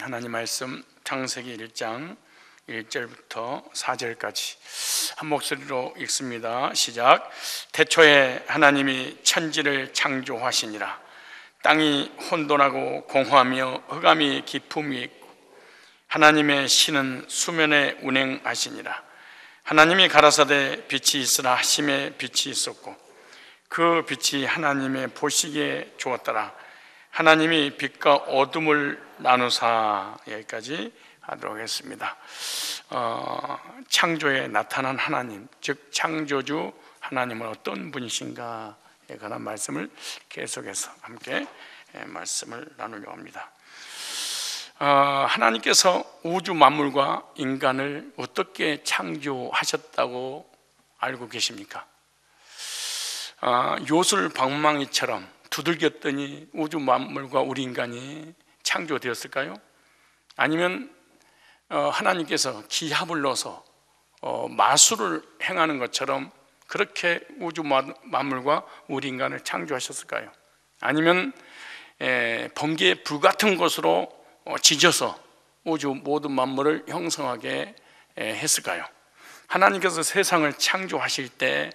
하나님 말씀 창세기 1장 1절부터 4절까지 한 목소리로 읽습니다. 시작. 태초에 하나님이 천지를 창조하시니라. 땅이 혼돈하고 공허하며 흑암이 깊음이 있고 하나님의 신은 수면에 운행하시니라. 하나님이 가라사대 빛이 있으라 하심에 빛이 있었고 그 빛이 하나님의 보시기에 좋았더라. 하나님이 빛과 어둠을 나누사. 여기까지 하도록 하겠습니다. 창조에 나타난 하나님, 즉 창조주 하나님은 어떤 분이신가에 관한 말씀을 계속해서 함께 말씀을 나누려고 합니다. 하나님께서 우주 만물과 인간을 어떻게 창조하셨다고 알고 계십니까? 요술방망이처럼 두들겼더니 우주 만물과 우리 인간이 창조되었을까요? 아니면 하나님께서 기합을 넣어서 마술을 행하는 것처럼 그렇게 우주 만물과 우리 인간을 창조하셨을까요? 아니면 번개에 불같은 것으로 지져서 우주 모든 만물을 형성하게 했을까요? 하나님께서 세상을 창조하실 때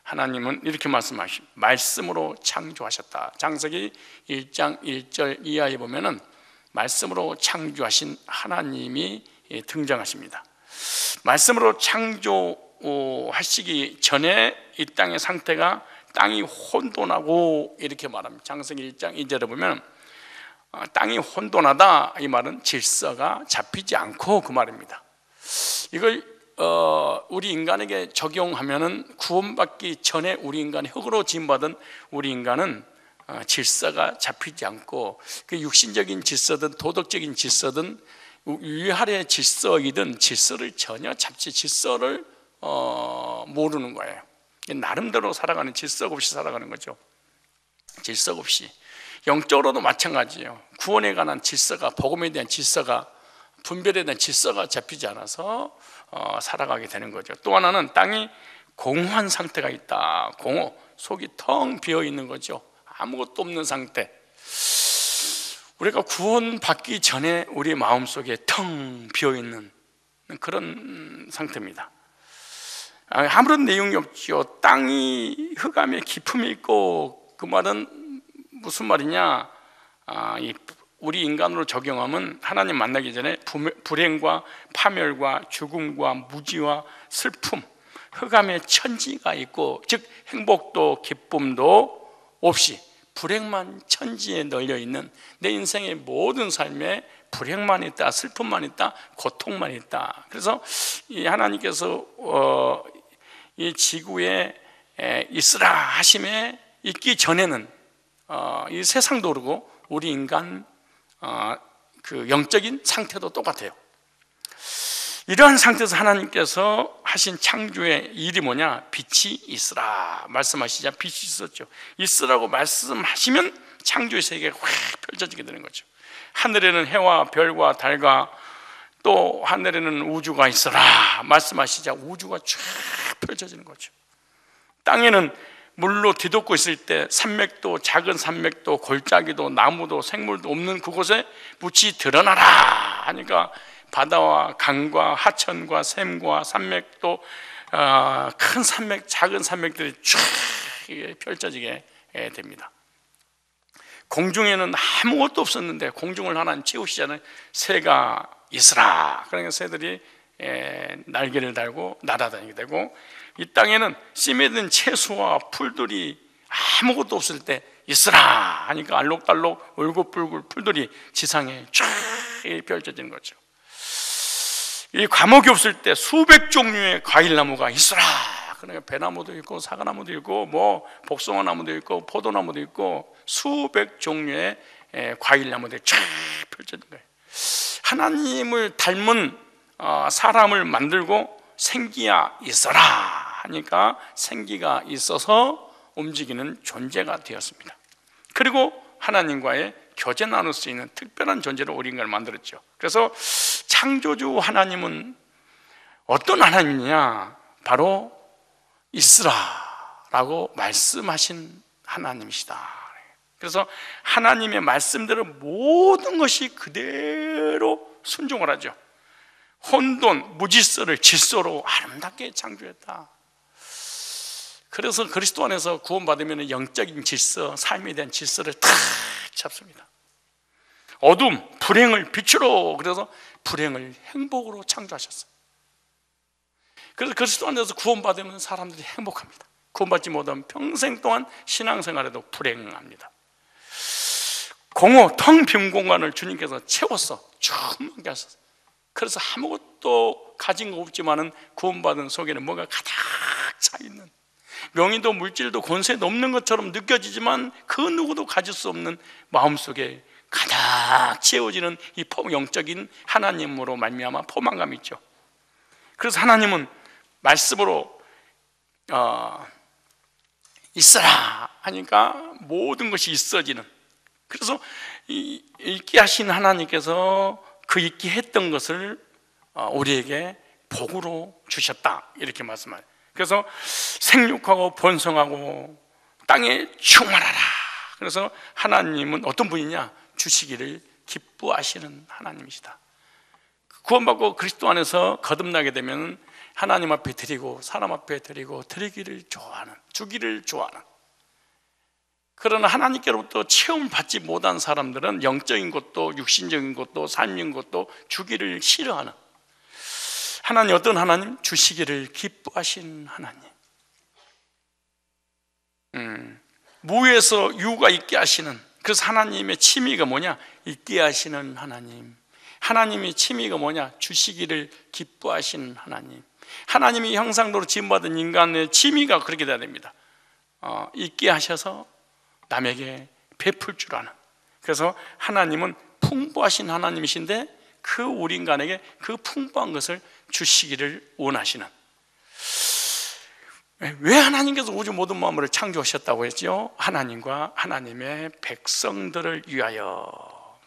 하나님은 이렇게 말씀하십니다. 말씀으로 창조하셨다. 창세기 1장 1절 이하에 보면은 말씀으로 창조하신 하나님이 등장하십니다. 말씀으로 창조하시기 전에 이 땅의 상태가 땅이 혼돈하고 이렇게 말합니다. 창세기 1장 2절에 보면 땅이 혼돈하다, 이 말은 질서가 잡히지 않고 그 말입니다. 이걸 우리 인간에게 적용하면은 구원받기 전에 우리 인간이 흙으로 지음받은 우리 인간은 질서가 잡히지 않고 그 육신적인 질서든 도덕적인 질서든 위아래 질서이든 질서를 전혀 질서를 모르는 거예요. 나름대로 살아가는, 질서가 없이 살아가는 거죠. 질서가 없이. 영적으로도 마찬가지예요. 구원에 관한 질서가, 복음에 대한 질서가, 분별에 대한 질서가 잡히지 않아서 살아가게 되는 거죠. 또 하나는 땅이 공허한 상태가 있다. 공허, 속이 텅 비어 있는 거죠. 아무것도 없는 상태. 우리가 구원받기 전에 우리 마음속에 텅 비어 있는 그런 상태입니다. 아무런 내용이 없죠. 땅이 흑암에 깊음이 있고, 그 말은 무슨 말이냐? 우리 인간으로 적용하면 하나님 만나기 전에 불행과 파멸과 죽음과 무지와 슬픔, 흑암의 천지가 있고, 즉 행복도 기쁨도 없이 불행만 천지에 널려있는 내 인생의 모든 삶에 불행만 있다, 슬픔만 있다, 고통만 있다. 그래서 이 하나님께서 이 지구에 있으라 하심에 있기 전에는 이 세상도 그러고 우리 인간 그 영적인 상태도 똑같아요. 이러한 상태에서 하나님께서 하신 창조의 일이 뭐냐? 빛이 있으라 말씀하시자 빛이 있었죠. 있으라고 말씀하시면 창조의 세계가 확 펼쳐지게 되는 거죠. 하늘에는 해와 별과 달과 또 하늘에는 우주가 있으라 말씀하시자 우주가 쫙 펼쳐지는 거죠. 땅에는 물로 뒤덮고 있을 때 산맥도, 작은 산맥도, 골짜기도, 나무도, 생물도 없는 그곳에 빛이 드러나라 하니까 바다와 강과 하천과 샘과 산맥도, 큰 산맥, 작은 산맥들이 쫙 펼쳐지게 됩니다. 공중에는 아무것도 없었는데 공중을 하나님 채우시잖아요. 새가 있으라. 그러니까 새들이 날개를 달고 날아다니게 되고, 이 땅에는 씨 맺은 채소와 풀들이 아무것도 없을 때 있으라 하니까 알록달록 울긋불긋 풀들이 지상에 쫙 펼쳐지는 거죠. 이 과목이 없을 때 수백 종류의 과일나무가 있으라. 그러니까 배나무도 있고 사과나무도 있고 뭐 복숭아나무도 있고 포도나무도 있고 수백 종류의 과일나무들이 쫙 펼쳐진 거예요. 하나님을 닮은 사람을 만들고 생기야 있어라 하니까 생기가 있어서 움직이는 존재가 되었습니다. 그리고 하나님과의 교제 나눌 수 있는 특별한 존재로 우리 인간을 만들었죠. 그래서 창조주 하나님은 어떤 하나님이냐? 바로 있으라라고 말씀하신 하나님이시다. 그래서 하나님의 말씀대로 모든 것이 그대로 그대로 순종을 하죠. 혼돈, 무질서를 질서로 아름답게 창조했다. 그래서 그리스도 안에서 구원받으면 영적인 질서, 삶에 대한 질서를 탁 잡습니다. 어둠, 불행을 빛으로, 그래서 불행을 행복으로 창조하셨어요. 그래서 그리스도 안에서 구원받으면 사람들이 행복합니다. 구원받지 못하면 평생 동안 신앙생활에도 불행합니다. 공허, 텅 빈 공간을 주님께서 채워서 충만하게 하셨어요. 그래서 아무것도 가진 거 없지만은 구원받은 속에는 뭐가 가득 차 있는, 명예도 물질도 권세도 없는 것처럼 느껴지지만 그 누구도 가질 수 없는 마음속에 가득 채워지는 이 영적인 하나님으로 말미암아 포만감이 있죠. 그래서 하나님은 말씀으로 있어라 하니까 모든 것이 있어지는, 그래서 있게 하신 하나님께서 그 있게 했던 것을 우리에게 복으로 주셨다, 이렇게 말씀해요. 그래서 생육하고 번성하고 땅에 충만하라. 그래서 하나님은 어떤 분이냐? 주시기를 기뻐하시는 하나님이시다. 구원받고 그리스도 안에서 거듭나게 되면 하나님 앞에 드리고 사람 앞에 드리고 드리기를 좋아하는, 주기를 좋아하는, 그러나 하나님께로부터 체험을 받지 못한 사람들은 영적인 것도 육신적인 것도 삶인 것도 주기를 싫어하는 하나님. 어떤 하나님? 주시기를 기뻐하신 하나님. 무에서 유가 있게 하시는, 그래서 하나님의 취미가 뭐냐? 있게 하시는 하나님. 하나님의 취미가 뭐냐? 주시기를 기뻐하시는 하나님. 하나님이 형상대로 지음받은 인간의 취미가 그렇게 돼야 됩니다. 있게 하셔서 남에게 베풀 줄 아는. 그래서 하나님은 풍부하신 하나님이신데 그 우리 인간에게 그 풍부한 것을 주시기를 원하시는. 왜 하나님께서 우주 모든 만물을 창조하셨다고 했죠? 하나님과 하나님의 백성들을 위하여.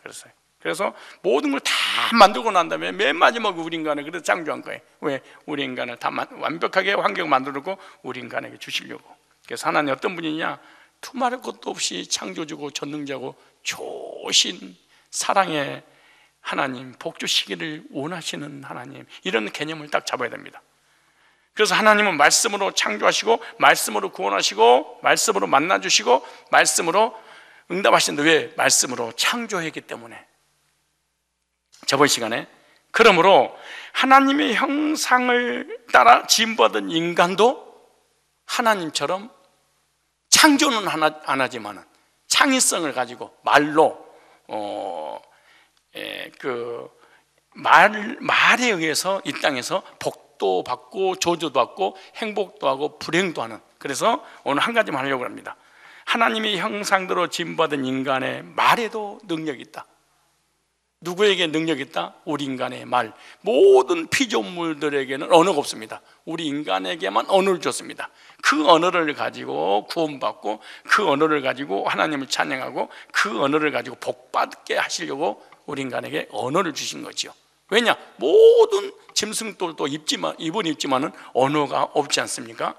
그래서 모든 걸 다 만들고 난 다음에 맨 마지막에 우리 인간을 그래서 창조한 거예요. 왜? 우리 인간을 다 완벽하게 환경 만들고 우리 인간에게 주시려고. 그래서 하나님 어떤 분이냐? 두말할 것도 없이 창조주고 전능자고 좋으신 사랑의 하나님, 복 주시기를 원하시는 하나님, 이런 개념을 딱 잡아야 됩니다. 그래서 하나님은 말씀으로 창조하시고 말씀으로 구원하시고 말씀으로 만나주시고 말씀으로 응답하시는데, 왜? 말씀으로 창조했기 때문에. 저번 시간에 그러므로 하나님의 형상을 따라 지음받은 인간도 하나님처럼 창조는 안 하지만 창의성을 가지고 말로 말에 의해서 이 땅에서 복도 받고 저주도 받고 행복도 하고 불행도 하는, 그래서 오늘 한 가지만 하려고 합니다. 하나님의 형상대로 지음받은 인간의 말에도 능력이 있다. 누구에게 능력이 있다? 우리 인간의 말. 모든 피조물들에게는 언어가 없습니다. 우리 인간에게만 언어를 줬습니다. 그 언어를 가지고 구원받고 그 언어를 가지고 하나님을 찬양하고 그 언어를 가지고 복받게 하시려고 우리 인간에게 언어를 주신 거죠. 왜냐? 모든 짐승들도 입은 입지만은 언어가 없지 않습니까?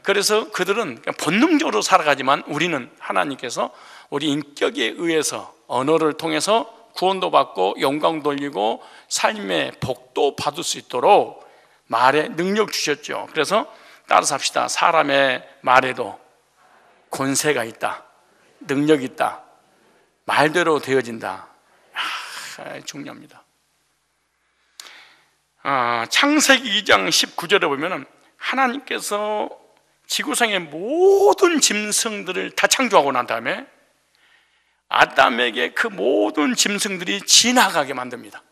그래서 그들은 본능적으로 살아가지만 우리는 하나님께서 우리 인격에 의해서 언어를 통해서 구원도 받고 영광 돌리고 삶의 복도 받을 수 있도록 말에 능력 주셨죠. 그래서 따라서 합시다. 사람의 말에도 권세가 있다, 능력이 있다, 말대로 되어진다. 중요합니다. 창세기 2장 19절에 보면은 하나님께서 지구상의 모든 짐승들을 다 창조하고 난 다음에 아담에게 그 모든 짐승들이 지나가게 만듭니다.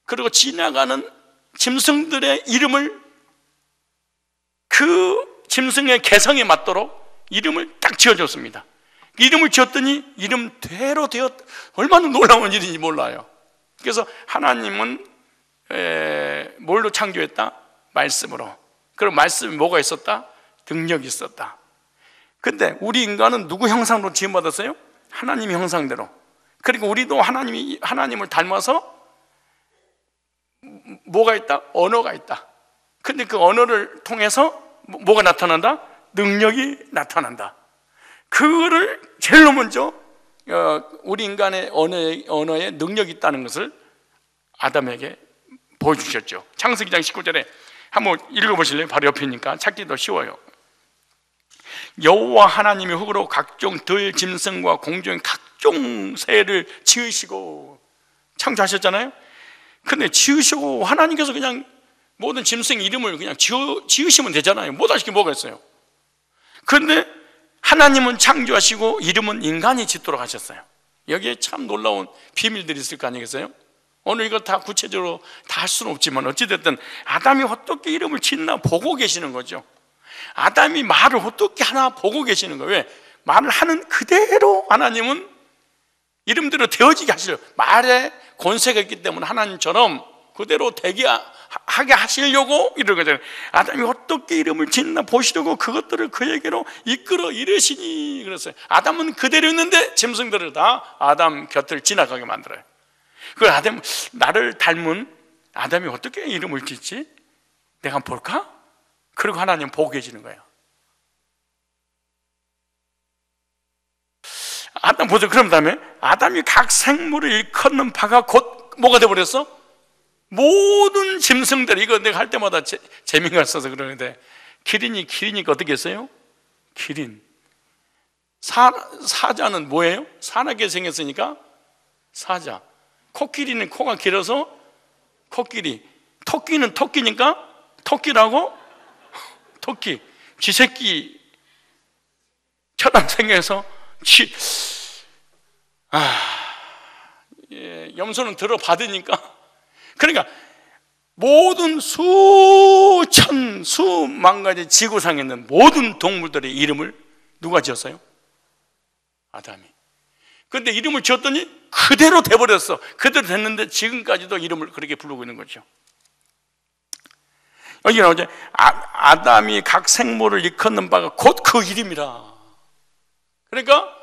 그리고 지나가는 짐승들의 이름을 그 짐승의 개성에 맞도록 이름을 딱 지어줬습니다. 이름을 지었더니 이름대로 얼마나 놀라운 일인지 몰라요. 그래서 하나님은 뭘로 창조했다? 말씀으로. 그럼 말씀이 뭐가 있었다? 능력이 있었다. 근데 우리 인간은 누구 형상으로 지음받았어요? 하나님 형상대로. 그리고 우리도 하나님을 닮아서 뭐가 있다? 언어가 있다. 근데 그 언어를 통해서 뭐가 나타난다? 능력이 나타난다. 그거를 제일 먼저 우리 인간의 언어에 능력이 있다는 것을 아담에게 보여주셨죠. 창세기 2장 19절에 한번 읽어보실래요? 바로 옆이니까 찾기도 쉬워요. 여호와 하나님이 흙으로 각종 들 짐승과 공중의 각종 새를 지으시고 창조하셨잖아요. 근데 지으시고 하나님께서 그냥 모든 짐승 이름을 그냥 지으시면 되잖아요. 못할 게 뭐가 있어요? 그런데 하나님은 창조하시고 이름은 인간이 짓도록 하셨어요. 여기에 참 놀라운 비밀들이 있을 거 아니겠어요? 오늘 이거 다 구체적으로 다 할 수는 없지만 어찌됐든 아담이 어떻게 이름을 짓나 보고 계시는 거죠. 아담이 말을 어떻게 하나 보고 계시는 거예요. 왜? 말을 하는 그대로 하나님은 이름대로 되어지게 하시려고, 말에 권세가 있기 때문에 하나님처럼 그대로 되게 하게 하시려고 이런 거잖아요. 아담이 어떻게 이름을 짓나 보시려고 그것들을 그에게로 이끌어 이르시니 그랬어요. 아담은 그대로 있는데 짐승들을 다 아담 곁을 지나가게 만들어요. 그 아담, 나를 닮은 아담이 어떻게 이름을 짓지? 내가 한번 볼까? 그리고 하나님 보고 계시는 거예요. 아담 보세요. 그럼 다음에 아담이 각 생물을 일컫는 바가 곧 뭐가 되어버렸어? 모든 짐승들. 이거 내가 할 때마다 재미가 있어서 그러는데, 기린이니까 어떻게 했어요? 기린. 사자는 뭐예요? 사나게 생겼으니까 사자. 코끼리는 코가 길어서 코끼리. 토끼는 토끼니까 토끼라고 토끼. 쥐새끼처럼 생겨서 염소는 들어받으니까. 그러니까 모든 수만 가지 지구상에 있는 모든 동물들의 이름을 누가 지었어요? 아담이. 그런데 이름을 지었더니 그대로 돼버렸어. 그대로 됐는데 지금까지도 이름을 그렇게 부르고 있는 거죠. 여기 나오죠. 아담이 각 생물을 일컫는 바가 곧 그 이름이라. 그러니까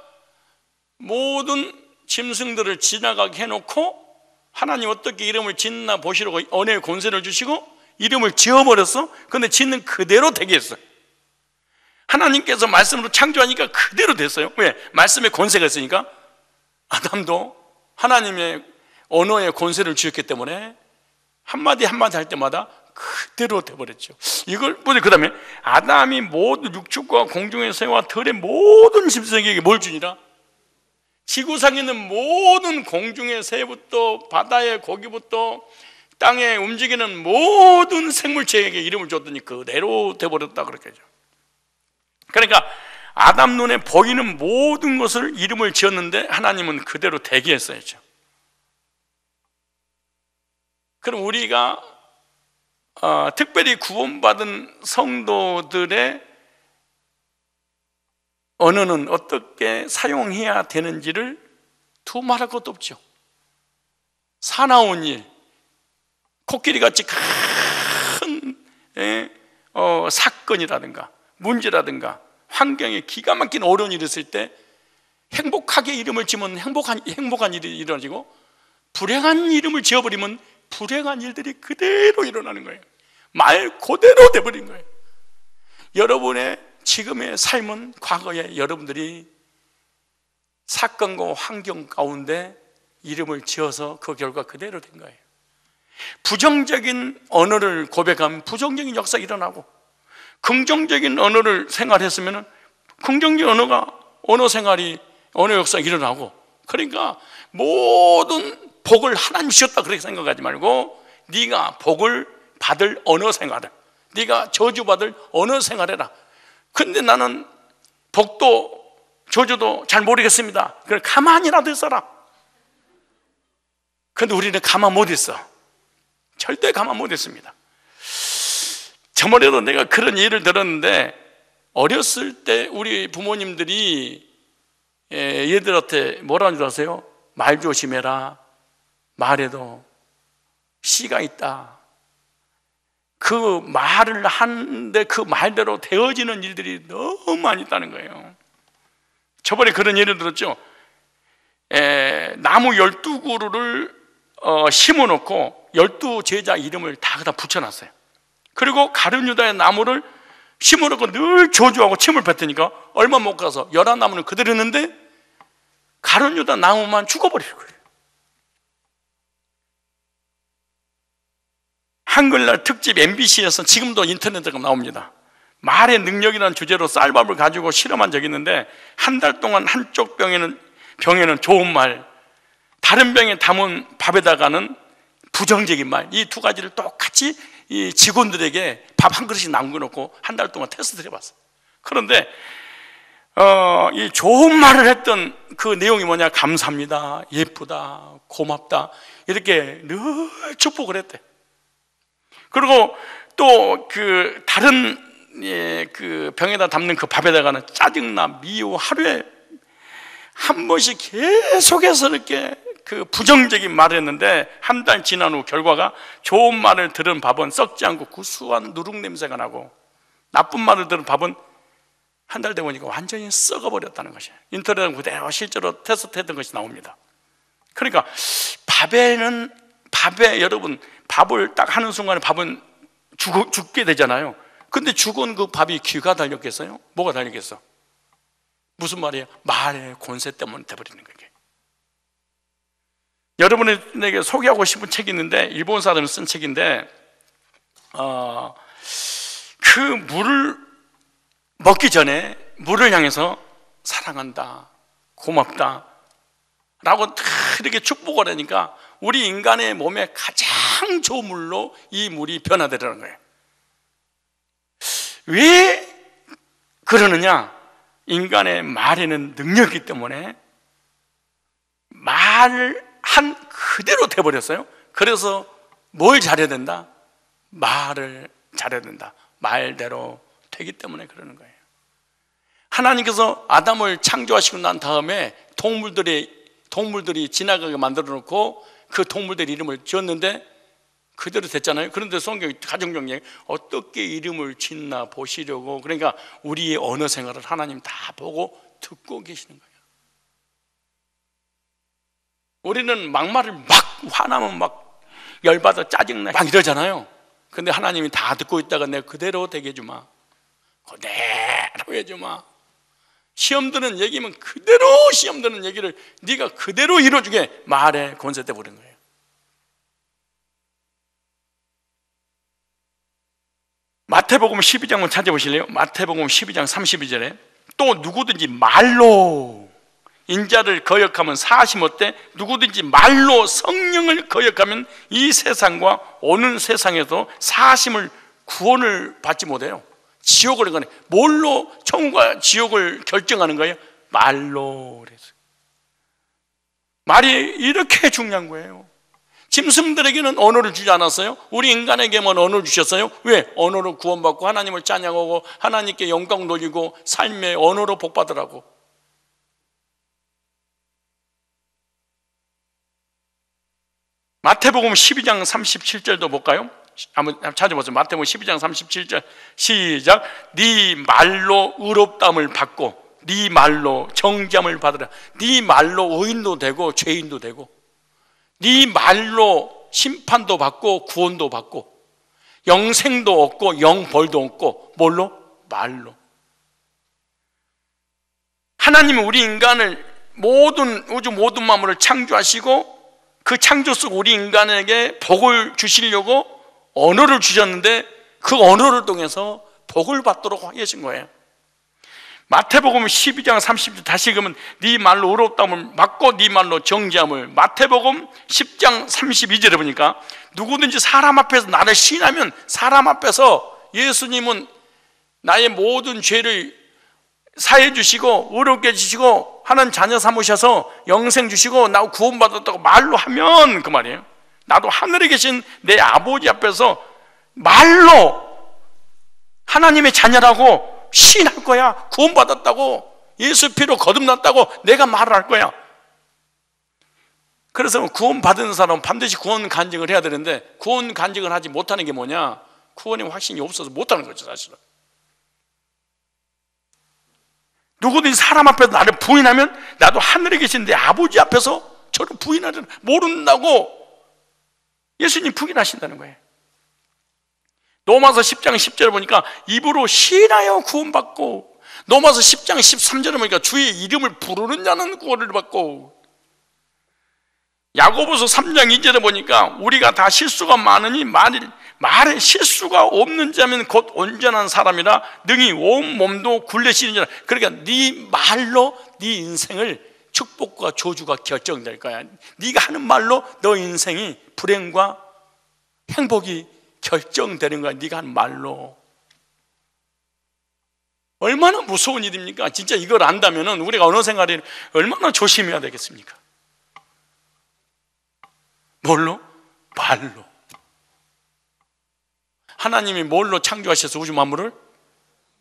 모든 짐승들을 지나가게 해놓고 하나님 어떻게 이름을 짓나 보시려고 언어의 권세를 주시고 이름을 지어버렸어. 그런데 짓는 그대로 되게 했어요. 하나님께서 말씀으로 창조하니까 그대로 됐어요. 왜? 말씀에 권세가 있으니까. 아담도 하나님의 언어의 권세를 주셨기 때문에 한마디 한마디 할 때마다 그대로 돼버렸죠. 이걸 보세요. 그 다음에 아담이 모든 육축과 공중의 새와 들의 모든 짐승에게 뭘 주니라? 지구상에 있는 모든 공중의 새부터 바다의 고기부터 땅에 움직이는 모든 생물체에게 이름을 줬더니 그대로 돼버렸다 그렇게 하죠. 그러니까 아담 눈에 보이는 모든 것을 이름을 지었는데 하나님은 그대로 되게 했어야죠. 그럼 우리가 특별히 구원받은 성도들의 언어는 어떻게 사용해야 되는지를 두말할 것도 없죠. 사나운 일, 코끼리같이 큰 사건이라든가 문제라든가 환경에 기가 막힌 어려운 일이 있을 때 행복하게 이름을 지으면 행복한 일이 일어나지고, 불행한 이름을 지어버리면 불행한 일들이 그대로 일어나는 거예요. 말 그대로 돼버린 거예요. 여러분의 지금의 삶은 과거에 여러분들이 사건과 환경 가운데 이름을 지어서 그 결과 그대로 된 거예요. 부정적인 언어를 고백하면 부정적인 역사가 일어나고, 긍정적인 언어를 생활했으면 긍정적인 언어 생활이, 언어 역사가 일어나고. 그러니까 모든 복을 하나님 주셨다 그렇게 생각하지 말고, 네가 복을 받을 언어 생활을, 네가 저주받을 언어 생활해라. 근데 나는 복도 저주도 잘 모르겠습니다. 그래 가만히라도 있어라. 근데 우리는 가만 못 있어. 절대 가만 못 있습니다. 저번에도 내가 그런 예를 들었는데, 어렸을 때 우리 부모님들이 얘들한테 뭐라는 줄 아세요? 말 조심해라. 말에도 씨가 있다. 그 말을 하는데 그 말대로 되어지는 일들이 너무 많이 있다는 거예요. 저번에 그런 예를 들었죠. 나무 12그루를 심어놓고 12제자 이름을 다 붙여놨어요. 그리고 가룟 유다의 나무를 심어놓고 늘 저주하고 침을 뱉으니까 얼마 못 가서 11나무는 그대로 있는데 가룟 유다 나오면 죽어버릴 거예요. 한글날 특집 MBC에서 지금도 인터넷에 나옵니다. 말의 능력이라는 주제로 쌀밥을 가지고 실험한 적이 있는데 한 달 동안 한쪽 병에는 좋은 말, 다른 병에 담은 밥에다가는 부정적인 말, 이 두 가지를 똑같이 이 직원들에게 밥 한 그릇씩 남겨놓고 한 달 동안 테스트를 해봤어요. 그런데 이 좋은 말을 했던 그 내용이 뭐냐? 감사합니다, 예쁘다, 고맙다, 이렇게 늘 축복을 했대. 그리고 또 그 다른 그 병에다 담는 그 밥에다가는 짜증나, 미워, 하루에 한 번씩 계속해서 이렇게 그 부정적인 말을 했는데 한 달 지난 후 결과가 좋은 말을 들은 밥은 썩지 않고 구수한 누룩 냄새가 나고 나쁜 말을 들은 밥은 한 달 되고 보니까 완전히 썩어버렸다는 것이에요. 인터넷에 그대로 실제로 테스트했던 것이 나옵니다. 그러니까 밥에 여러분 밥을 딱 하는 순간에 밥은 죽게 되잖아요. 근데 죽은 그 밥이 귀가 달렸겠어요? 뭐가 달렸겠어? 무슨 말이에요? 말의 권세 때문에 돼버리는 거예요. 여러분에게 소개하고 싶은 책이 있는데 일본 사람이 쓴 책인데 그 물을 먹기 전에 물을 향해서 사랑한다, 고맙다 라고 이렇게 축복을 하니까 우리 인간의 몸에 가장 좋은 물로 이 물이 변화되라는 거예요. 왜 그러느냐? 인간의 말에는 능력이기 때문에 말을 한 그대로 돼버렸어요. 그래서 뭘 잘해야 된다? 말을 잘해야 된다. 말대로 되기 때문에 그러는 거예요. 하나님께서 아담을 창조하시고 난 다음에 동물들이 지나가게 만들어 놓고 그 동물들 이름을 지었는데 그대로 됐잖아요. 그런데 성경 가정정리 어떻게 이름을 짓나 보시려고, 그러니까 우리의 언어 생활을 하나님 다 보고 듣고 계시는 거예요. 우리는 막말을 막 화나면 막 열받아 짜증나 막 이러잖아요. 근데 하나님이 다 듣고 있다가 내가 그대로 되게 해주마, 그대로 해주마. 시험 드는 얘기면 그대로 시험 드는 얘기를 네가 그대로 이뤄주게 말에 권세돼 버린 거예요. 마태복음 12장을 찾아보실래요? 마태복음 12장 32절에 또 누구든지 말로 인자를 거역하면 사하심 어때? 누구든지 말로 성령을 거역하면 이 세상과 오는 세상에서 사하심을 구원을 받지 못해요. 지옥을 가네. 뭘로 천국과 지옥을 결정하는 거예요? 말로. 그래서 말이 이렇게 중요한 거예요. 짐승들에게는 언어를 주지 않았어요? 우리 인간에게만 언어를 주셨어요? 왜? 언어로 구원받고 하나님을 찬양하고 하나님께 영광 돌리고 삶의 언어로 복받으라고. 마태복음 12장 37절도 볼까요? 한번 찾아보세요. 마태복음 12장 37절 시작. 네 말로 의롭다함을 받고 네 말로 정죄함을 받으라. 네 말로 의인도 되고 죄인도 되고 네 말로 심판도 받고 구원도 받고 영생도 얻고 영벌도 얻고 뭘로? 말로. 하나님은 우리 인간을 우주 모든 만물을 창조하시고 그 창조 속 우리 인간에게 복을 주시려고 언어를 주셨는데 그 언어를 통해서 복을 받도록 하신 거예요. 마태복음 12장 30절 다시 읽으면 네 말로 의롭다함을 받고 네 말로 정죄함을. 마태복음 10장 32절에 보니까 누구든지 사람 앞에서 나를 시인하면 사람 앞에서 예수님은 나의 모든 죄를 사해 주시고 의롭게 해주시고 하나님 자녀 삼으셔서 영생 주시고 나 구원받았다고 말로 하면 그 말이에요. 나도 하늘에 계신 내 아버지 앞에서 말로 하나님의 자녀라고 시인할 거야. 구원받았다고, 예수 피로 거듭났다고 내가 말을 할 거야. 그래서 구원받은 사람은 반드시 구원 간증을 해야 되는데 구원 간증을 하지 못하는 게 뭐냐? 구원의 확신이 없어서 못하는 거죠, 사실은. 누구든지 사람 앞에서 나를 부인하면 나도 하늘에 계신 내 아버지 앞에서 저를 부인하지 모른다고 예수님 부인하신다는 거예요. 로마서 10장 10절에 보니까 입으로 시인하여 구원받고 로마서 10장 13절에 보니까 주의 이름을 부르는 자는 구원을 받고, 야고보서 3장 2절에 보니까 우리가 다 실수가 많으니 말에 실수가 없는 자면 곧 온전한 사람이라 능히 온 몸도 굴레시는 자라. 그러니까 네 말로 네 인생을 축복과 저주가 결정될 거야. 네가 하는 말로 너 인생이 불행과 행복이 결정되는 거야. 네가 하는 말로. 얼마나 무서운 일입니까? 진짜 이걸 안다면 우리가 어느 생활에 얼마나 조심해야 되겠습니까? 뭘로? 말로. 하나님이 뭘로 창조하셔서 우주 만물을?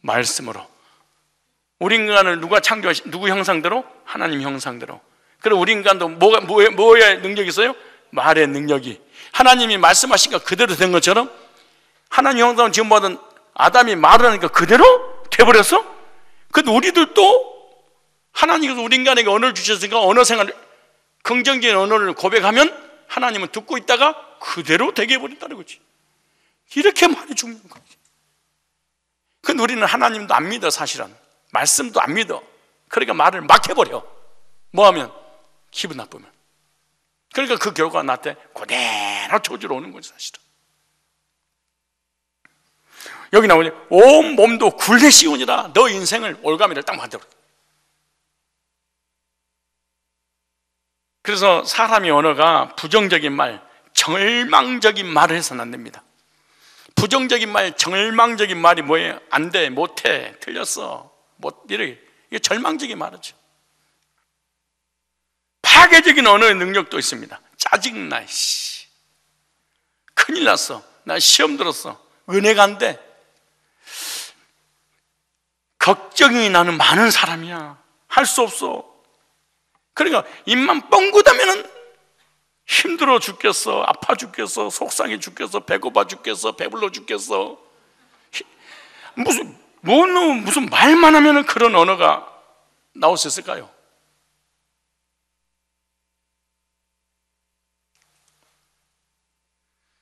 말씀으로. 우리 인간을 누가 누구 형상대로? 하나님 형상대로. 그리고 우리 인간도 뭐의 능력이 있어요? 말의 능력이. 하나님이 말씀하시니까 그대로 된 것처럼 하나님 형상을 지음받은 아담이 말을 하니까 그대로 돼버렸어? 근데 우리들도 하나님께서 우리 인간에게 언어를 주셨으니까 언어 생활, 긍정적인 언어를 고백하면 하나님은 듣고 있다가 그대로 되게 해버린다는 거지. 이렇게 많이 죽는 거지. 근데 우리는 하나님도 안 믿어. 사실은 말씀도 안 믿어. 그러니까 말을 막 해버려. 뭐하면? 기분 나쁘면. 그러니까 그 결과가 나한테 그대로 저주로 오는 거지. 사실은 여기 나오니 온 몸도 굴레 씌우니라. 너 인생을 올가미를 딱 만들어. 그래서 사람의 언어가 부정적인 말, 절망적인 말을 해서는 안 됩니다. 부정적인 말, 절망적인 말이 뭐예요? 안 돼, 못해, 틀렸어, 이게 절망적인 말이죠. 파괴적인 언어의 능력도 있습니다. 짜증나, 큰일 났어, 나 시험 들었어, 은혜가 안 돼, 걱정이 나는 많은 사람이야, 할 수 없어. 그러니까 입만 뻥긋하면은 힘들어 죽겠어, 아파 죽겠어, 속상해 죽겠어, 배고파 죽겠어, 배불러 죽겠어. 무슨 말만 하면은 그런 언어가 나올 수 있을까요?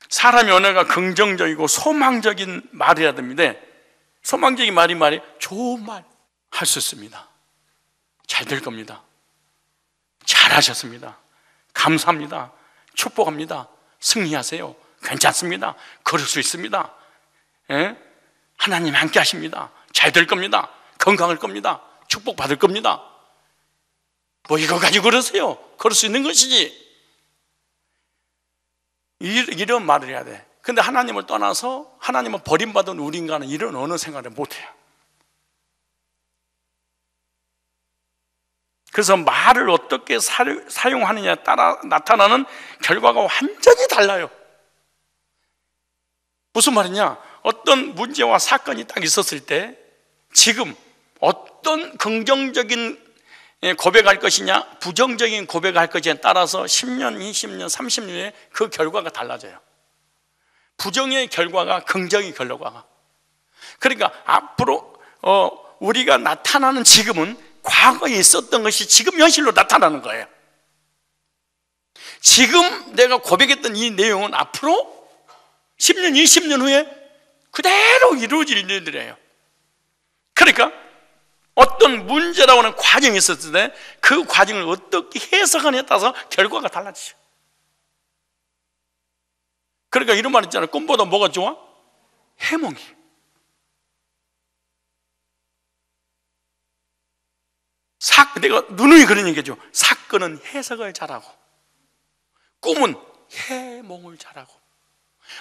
사람의 언어가 긍정적이고 소망적인 말이어야 됩니다. 소망적인 말이 좋은 말 할 수 있습니다. 잘 될 겁니다. 잘하셨습니다. 감사합니다. 축복합니다. 승리하세요. 괜찮습니다. 그럴 수 있습니다. 예? 하나님 함께 하십니다. 잘 될 겁니다. 건강할 겁니다. 축복 받을 겁니다. 뭐 이거 가지고 그러세요. 그럴 수 있는 것이지. 이런 말을 해야 돼. 근데 하나님을 떠나서 하나님을 버림받은 우리 인간은 이런 언어 생활을 못해요. 그래서 말을 어떻게 사용하느냐에 따라 나타나는 결과가 완전히 달라요. 무슨 말이냐? 어떤 문제와 사건이 딱 있었을 때 지금 어떤 긍정적인 고백할 것이냐, 부정적인 고백할 것이냐에 따라서 10년, 20년, 30년에 그 결과가 달라져요. 부정의 결과가 긍정의 결과가. 그러니까 앞으로 우리가 나타나는 지금은 과거에 있었던 것이 지금 현실로 나타나는 거예요. 지금 내가 고백했던 이 내용은 앞으로 10년, 20년 후에 그대로 이루어질 일들이에요. 그러니까 어떤 문제라고 하는 과정이 있었을 때 그 과정을 어떻게 해석하느냐에 따라서 결과가 달라지죠. 그러니까 이런 말 있잖아요. 꿈보다 뭐가 좋아? 해몽이. 내가 누누이 그런 얘기죠. 사건은 해석을 잘하고 꿈은 해몽을 잘하고.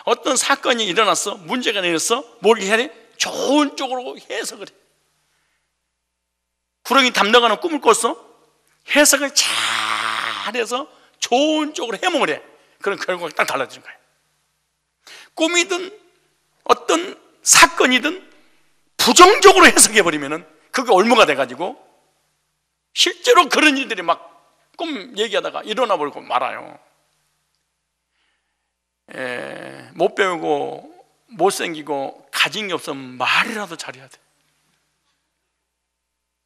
어떤 사건이 일어났어, 문제가 일어났어, 뭘 해야 돼? 좋은 쪽으로 해석을 해. 구렁이 담당하는 꿈을 꿨어, 해석을 잘해서 좋은 쪽으로 해몽을 해. 그런 결과가 딱 달라지는 거예요. 꿈이든 어떤 사건이든 부정적으로 해석해버리면 그게 올무가 돼가지고 실제로 그런 일들이 막 꿈 얘기하다가 일어나 버리고 말아요. 못 배우고 못생기고 가진 게 없으면 말이라도 잘해야 돼.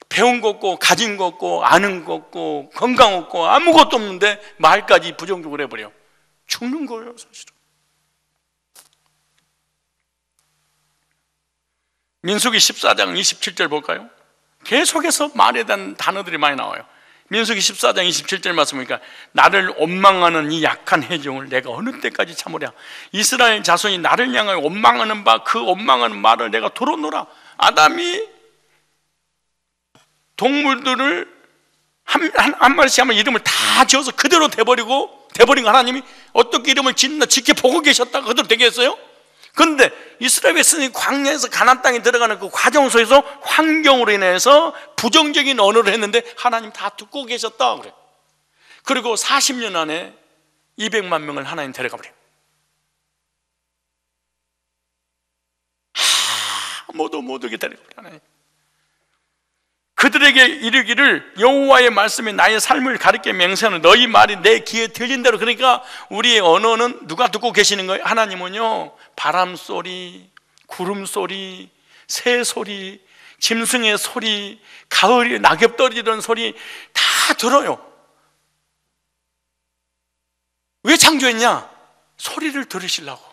배운 거 없고 가진 거 없고 아는 거 없고 건강 없고 아무것도 없는데 말까지 부정적으로 해버려. 죽는 거예요, 사실은. 민수기 14장 27절 볼까요? 계속해서 말에 대한 단어들이 많이 나와요. 민수기 14장 27절 말씀 보니까 나를 원망하는 이 약한 회중을 내가 어느 때까지 참으랴. 이스라엘 자손이 나를 향하여 원망하는 바 그 원망하는 말을 내가 들어놓으라. 아담이 동물들을 한 마리씩 하면 이름을 다 지어서 그대로 돼버린 하나님이 어떻게 이름을 짓나 지켜보고 계셨다가 그대로 되게 했어요? 그런데 이스라엘 백성이 광야에서 가나안 땅에 들어가는 그 과정 속에서 환경으로 인해서 부정적인 언어를 했는데 하나님 다 듣고 계셨다 그래. 그리고 40년 안에 200만 명을 하나님 데려가 버려요. 모두 데려가 버려요 하나님. 그들에게 이르기를 여호와의 말씀이 나의 삶을 가르쳐 맹세하는 너희 말이 내 귀에 들린 대로. 그러니까 우리의 언어는 누가 듣고 계시는 거예요? 하나님은요, 바람 소리, 구름 소리, 새 소리, 짐승의 소리, 가을에 낙엽 떨어지는 소리 다 들어요. 왜 창조했냐? 소리를 들으시려고.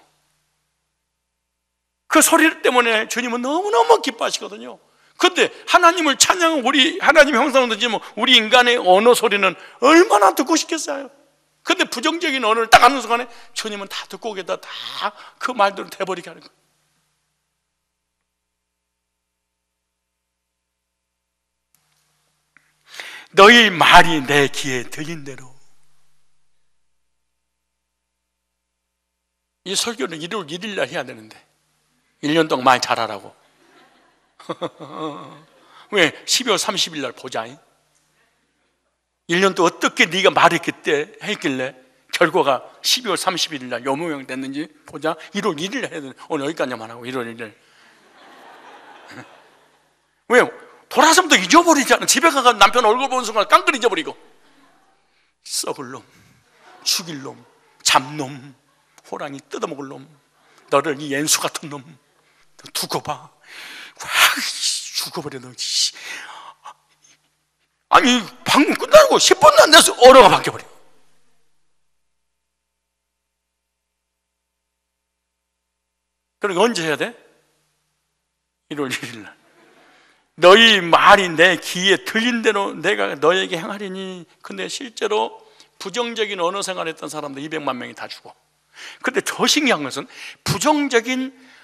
그 소리 때문에 주님은 너무너무 기뻐하시거든요. 그런데 하나님을 찬양한 우리 하나님 형상으로 지면 우리 인간의 언어 소리는 얼마나 듣고 싶겠어요. 그런데 부정적인 언어를 딱 하는 순간에 주님은 다 듣고 오겠다, 다 그 말대로 돼버리게 하는 거예요. 너희 말이 내 귀에 들린 대로. 이 설교는 1월 1일 날 해야 되는데 1년 동안 말 잘하라고. 왜? 12월 30일 날 보자. 1년 동안 어떻게 네가 말했길래 했길래 결과가 12월 31일 날 요 모양 됐는지 보자. 1월 1일 해야 되는데 오늘 여기까지만 하고 1월 1일. 왜요? 돌아서면 또 잊어버리잖아. 집에 가서 남편 얼굴 보는 순간 깡그리 잊어버리고. 썩을 놈, 죽일 놈, 잡놈, 호랑이 뜯어먹을 놈, 너를 이 옌수 같은 놈 두고 봐. 죽어버려 너. 아니 방금 끝나고 10분도 안 돼서 언어가 바뀌어버려. 그러니까 언제 해야 돼? 1월 1일 날. 너희 말이 내 귀에 들린 대로 내가 너에게 행하리니. 근데 실제로 부정적인 언어 생활했던 사람들 200만 명이 다 죽어. 근데 더 신기한 것은 부정적인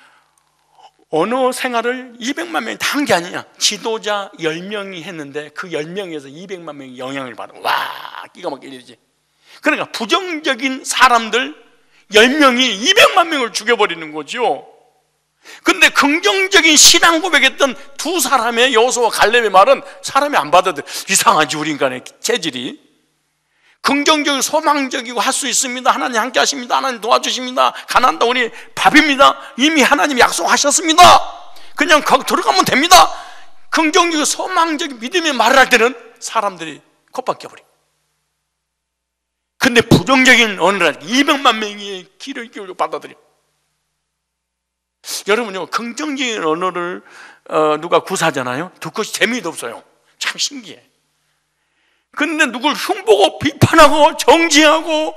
언어 생활을 200만 명이 다 한 게 아니야. 지도자 10명이 했는데 그 10명에서 200만 명이 영향을 받아. 와, 기가 막히게 일이지. 그러니까 부정적인 사람들 10명이 200만 명을 죽여버리는 거죠. 근데 긍정적인 신앙 고백했던 두 사람의 여호수아와 갈렙의 말은 사람이 안 받아들여. 이상하지 우리 인간의 체질이. 긍정적이고 소망적이고 할 수 있습니다. 하나님 함께 하십니다. 하나님 도와주십니다. 가나안 땅이 밥입니다. 이미 하나님 약속하셨습니다. 그냥 거기 들어가면 됩니다. 긍정적이고 소망적인 믿음의 말을 할 때는 사람들이 콧박혀버려. 근데 부정적인 언어를 200만 명이 귀를 기울여 받아들여. 여러분요, 긍정적인 언어를 누가 구사하잖아요. 듣고 재미도 없어요. 참 신기해. 근데 누굴 흉보고 비판하고 정지하고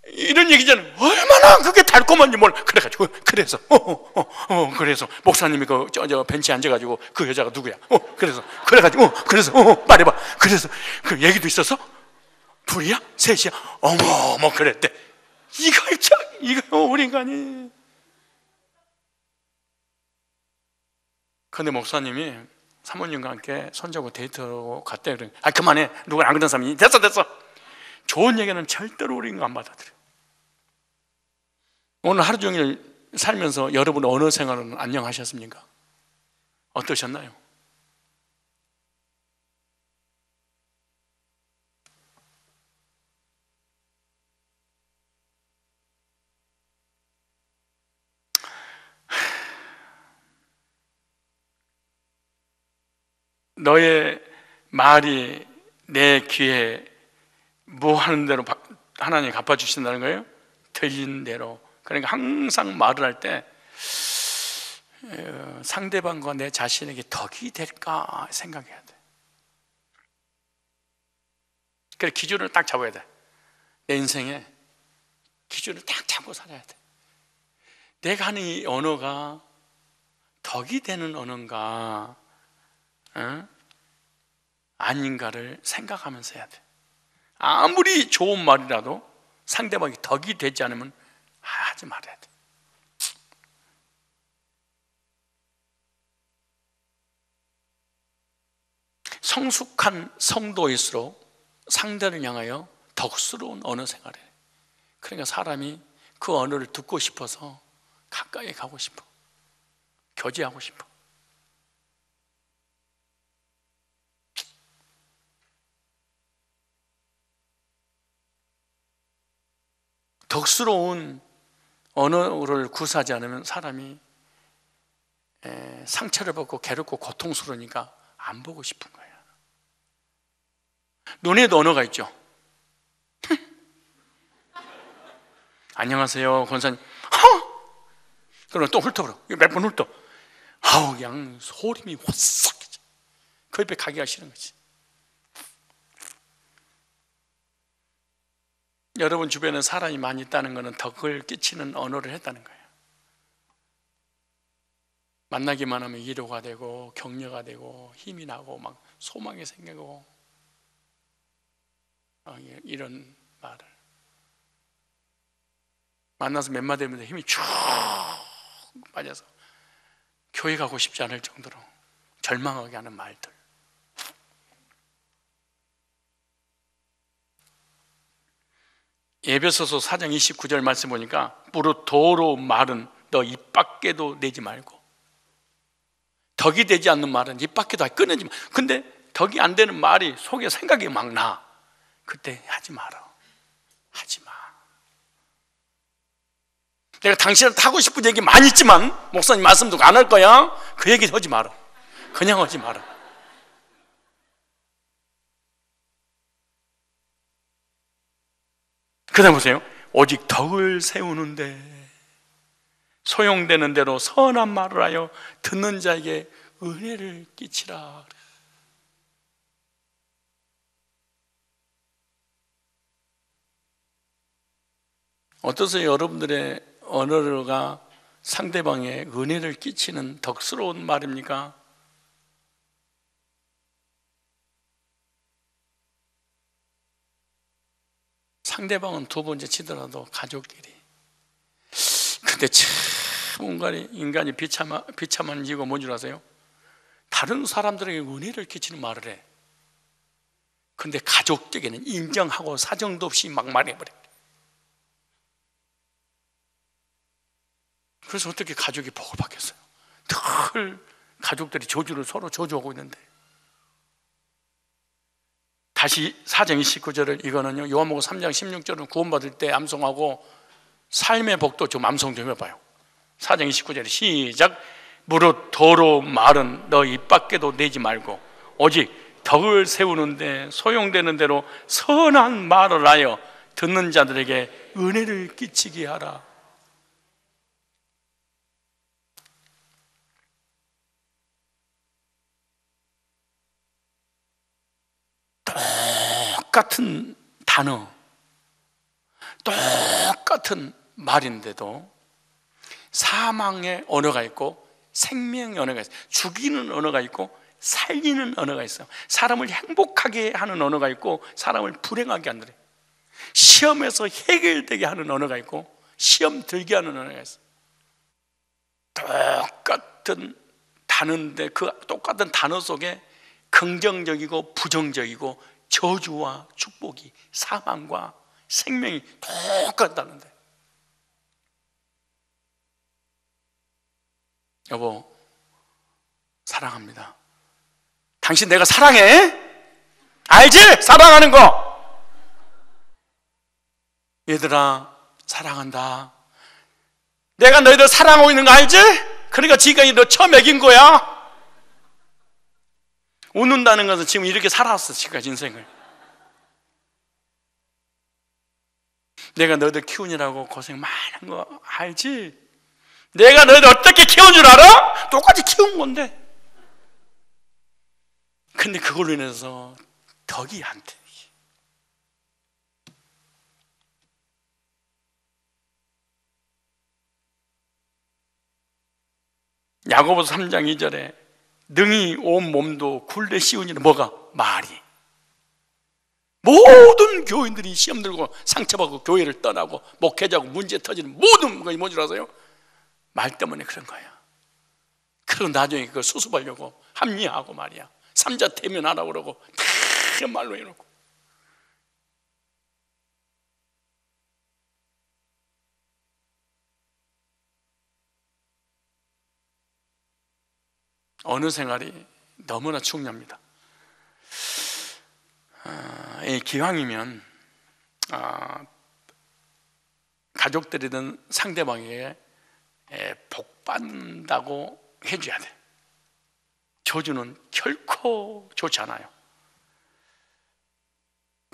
이런 얘기잖아요. 얼마나 그게 달콤한지 몰라. 그래가지고 그래서 목사님이 저 벤치에 앉아가지고 그 여자가 누구야? 그래서 말해봐. 그래서 그 얘기도 있었어? 둘이야? 셋이야? 어머 그랬대. 이거 우리 인간이. 근데 목사님이 사모님과 함께 손잡고 데이트하고 갔대. 그러니 그만해. 누가 안 그런 사람이 됐어. 좋은 얘기는 절대로 우리 인간 안 받아들여. 오늘 하루 종일 살면서 여러분 언어 생활은 안녕하셨습니까? 어떠셨나요? 너의 말이 내 귀에 뭐 하는 대로 하나님이 갚아주신다는 거예요? 들린 대로. 그러니까 항상 말을 할 때 상대방과 내 자신에게 덕이 될까 생각해야 돼. 그래, 기준을 딱 잡아야 돼. 내 인생에 기준을 딱 잡고 살아야 돼. 내가 하는 이 언어가 덕이 되는 언어인가, 아닌가를 생각하면서 해야 돼. 아무리 좋은 말이라도 상대방이 덕이 되지 않으면 하지 말아야 돼. 성숙한 성도일수록 상대를 향하여 덕스러운 언어 생활을 해. 그러니까 사람이 그 언어를 듣고 싶어서 가까이 가고 싶어, 교제하고 싶어. 덕스러운 언어를 구사하지 않으면 사람이 상처를 받고 괴롭고 고통스러우니까 안 보고 싶은 거야. 논에도 언어가 있죠. 안녕하세요 권사님. 그러면 또 훑어버려. 몇 번 훑어. 아우 그냥 소름이 호싹. 그 옆에 가기가 싫은 거지. 여러분 주변에 사람이 많이 있다는 것은 덕을 끼치는 언어를 했다는 거예요. 만나기만 하면 위로가 되고 격려가 되고 힘이 나고 막 소망이 생기고 이런 말을 만나서 몇 마디 하면 힘이 쭉 빠져서 교회 가고 싶지 않을 정도로 절망하게 하는 말들. 에베소서 4장 29절 말씀 보니까 무릇 더러운 말은 너 입 밖에도 내지 말고, 덕이 되지 않는 말은 입 밖에도 꺼내지 마. 근데 덕이 안 되는 말이 속에 생각이 막 나. 그때 하지 마라. 하지 마. 내가 당신한테 하고 싶은 얘기 많이 있지만 목사님 말씀 듣고 안 할 거야. 그 얘기 하지 마라. 그냥 하지 마라. 그 다음 보세요. 오직 덕을 세우는데 소용되는 대로 선한 말을 하여 듣는 자에게 은혜를 끼치라. 어떠세요? 여러분들의 언어가 상대방의 은혜를 끼치는 덕스러운 말입니까? 상대방은 두 번째 치더라도 가족끼리. 근데 참 인간이 비참한 이유가 뭔 줄 아세요? 다른 사람들에게 은혜를 끼치는 말을 해. 근데 가족에게는 인정하고 사정도 없이 막 말해버려. 그래서 어떻게 가족이 복을 받겠어요? 늘 가족들이 저주를 서로 저주하고 있는데. 다시 4장 29절을 이거는요, 요한복음 3장 16절은 구원받을 때 암송하고 삶의 복도 좀 암송 좀 해봐요. 4장 29절에 시작. 무릇 더러운 말은 너 입 밖에도 내지 말고 오직 덕을 세우는데 소용되는 대로 선한 말을 하여 듣는 자들에게 은혜를 끼치게 하라. 똑같은 단어, 똑같은 말인데도 사망의 언어가 있고 생명의 언어가 있어요. 죽이는 언어가 있고 살리는 언어가 있어요. 사람을 행복하게 하는 언어가 있고 사람을 불행하게 하는, 시험에서 해결되게 하는 언어가 있고 시험 들게 하는 언어가 있어요. 똑같은 단어인데 그 똑같은 단어 속에 긍정적이고 부정적이고 저주와 축복이, 사망과 생명이 똑같다는데. 여보, 사랑합니다. 당신 내가 사랑해? 알지? 사랑하는 거. 얘들아, 사랑한다. 내가 너희들 사랑하고 있는 거 알지? 그러니까 지금까지 너 처음 먹인 거야. 웃는다는 것은 지금 이렇게 살았어, 지금까지 인생을. 내가 너희들 키우느라고 고생 많은 거 알지? 내가 너희들 어떻게 키운 줄 알아? 똑같이 키운 건데. 근데 그걸로 인해서 덕이 안 돼. 야고보서 3장 2절에 능히 온 몸도 굴레 씌우니는 뭐가? 말이. 모든 교인들이 시험 들고 상처받고 교회를 떠나고 목회자고 문제 터지는 모든 것이 뭔지 아세요? 말 때문에 그런 거야. 그리고 나중에 그걸 수습하려고 합리화하고 말이야. 삼자 태면하라고 그러고 다 말로 해놓고. 어느 생활이 너무나 중요합니다. 기왕이면 가족들이든 상대방에게 복받는다고 해줘야 돼. 저주는 결코 좋지 않아요.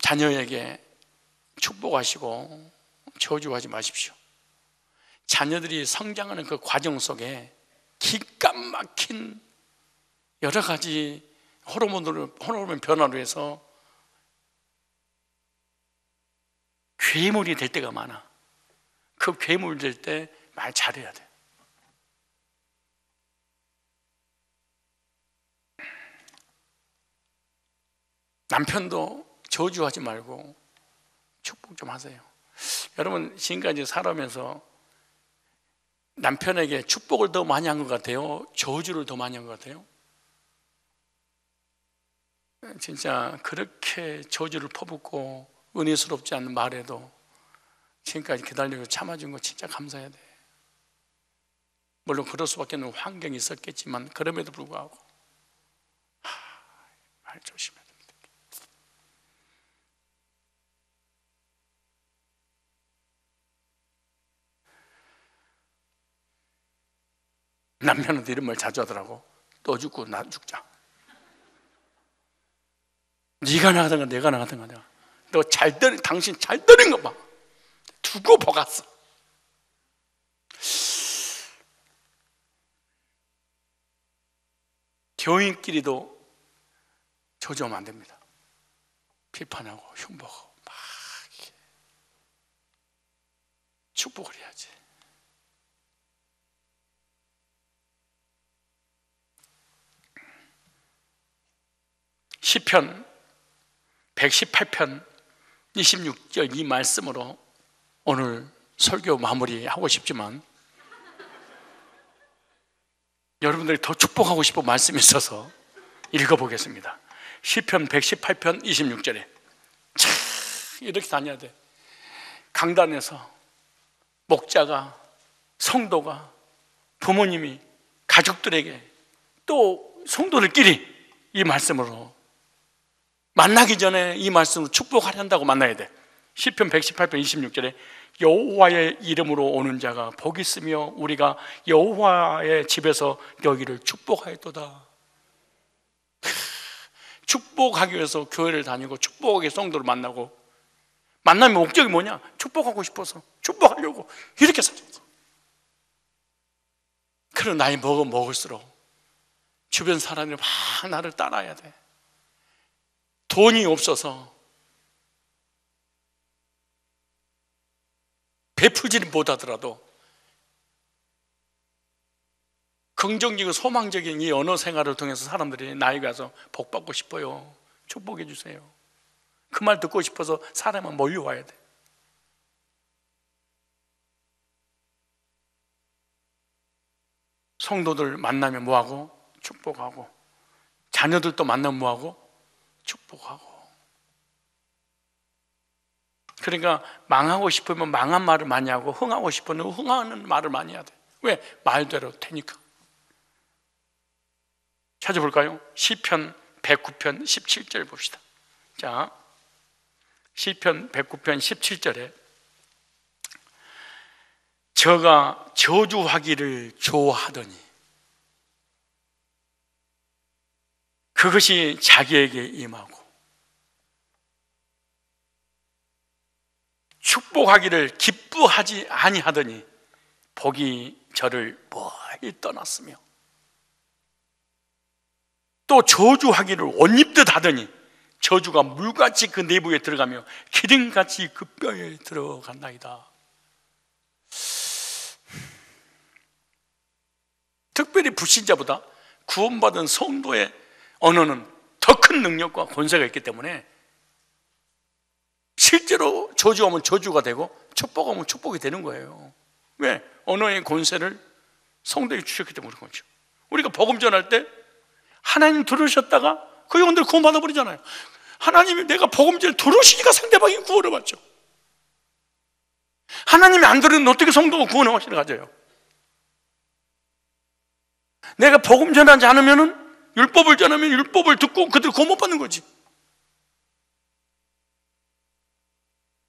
자녀에게 축복하시고 저주하지 마십시오. 자녀들이 성장하는 그 과정 속에 기가 막힌 여러 가지 호르몬 변화로 해서 괴물이 될 때가 많아. 그 괴물 될 때 말 잘해야 돼. 남편도 저주하지 말고 축복 좀 하세요. 여러분, 지금까지 살아오면서 남편에게 축복을 더 많이 한 것 같아요? 저주를 더 많이 한 것 같아요? 진짜 그렇게 저주를 퍼붓고 은혜스럽지 않은 말에도 지금까지 기다리고 참아준 거 진짜 감사해야 돼. 물론 그럴 수밖에 없는 환경이 있었겠지만 그럼에도 불구하고 말 조심해야 됩니다. 남편한테 이런 말 자주 하더라고. 너 죽고 나 죽자. 네가 나가든가 내가 나가든가 내가. 너 잘 때린, 당신 잘 때린 거 봐. 두고 보갔어. 교인끼리도 저주하면 안 됩니다. 비판하고 흉보고 막 축복을 해야지. 시편 118편 26절 이 말씀으로 오늘 설교 마무리하고 싶지만, 여러분들이 더 축복하고 싶은 말씀이 있어서 읽어보겠습니다. 시편 118편 26절에 참 이렇게 다녀야 돼. 강단에서 목자가, 성도가, 부모님이 가족들에게 또 성도들끼리 이 말씀으로 만나기 전에 이 말씀으로 축복하려 한다고 만나야 돼. 시편 118편 26절에 여호와의 이름으로 오는 자가 복이 있으며 우리가 여호와의 집에서 너희를 축복하였도다. 축복하기 위해서 교회를 다니고 축복하기 위해서 성도를 만나고, 만나면 목적이 뭐냐? 축복하고 싶어서 축복하려고 이렇게 살았어. 그런 나이 먹을수록 주변 사람들이 막 나를 따라야 돼. 돈이 없어서 베풀지는 못하더라도 긍정적이고 소망적인 이 언어 생활을 통해서 사람들이 나에게 와서 복 받고 싶어요, 축복해 주세요, 그 말 듣고 싶어서 사람은 몰려와야 돼. 성도들 만나면 뭐하고? 축복하고, 자녀들도 만나면 뭐하고? 축복하고. 그러니까 망하고 싶으면 망한 말을 많이 하고, 흥하고 싶으면 흥하는 말을 많이 해야 돼. 왜? 말대로 되니까. 찾아볼까요? 시편 109편 17절 봅시다. 자, 시편 109편 17절에 저가 저주하기를 좋아하더니 그것이 자기에게 임하고 축복하기를 기뻐하지 아니하더니 복이 저를 멀리 떠났으며 또 저주하기를 옷 입듯 하더니 저주가 물같이 그 내부에 들어가며 기름같이 그 뼈에 들어간다이다. 특별히 불신자보다 구원받은 성도의 언어는 더 큰 능력과 권세가 있기 때문에 실제로 저주하면 저주가 되고 축복하면 축복이 되는 거예요. 왜? 언어의 권세를 성도에게 주셨기 때문에 그런 거죠. 우리가 복음 전할 때 하나님 들으셨다가 그 영혼들 구원받아 버리잖아요. 하나님이 내가 복음 전을 들으시니까 상대방이 구원을 받죠. 하나님이 안 들으면 어떻게 성도가 구원의 확신을 가져요? 내가 복음 전하지 않으면은 율법을 전하면 율법을 듣고 그들 구원 못 받는 거지.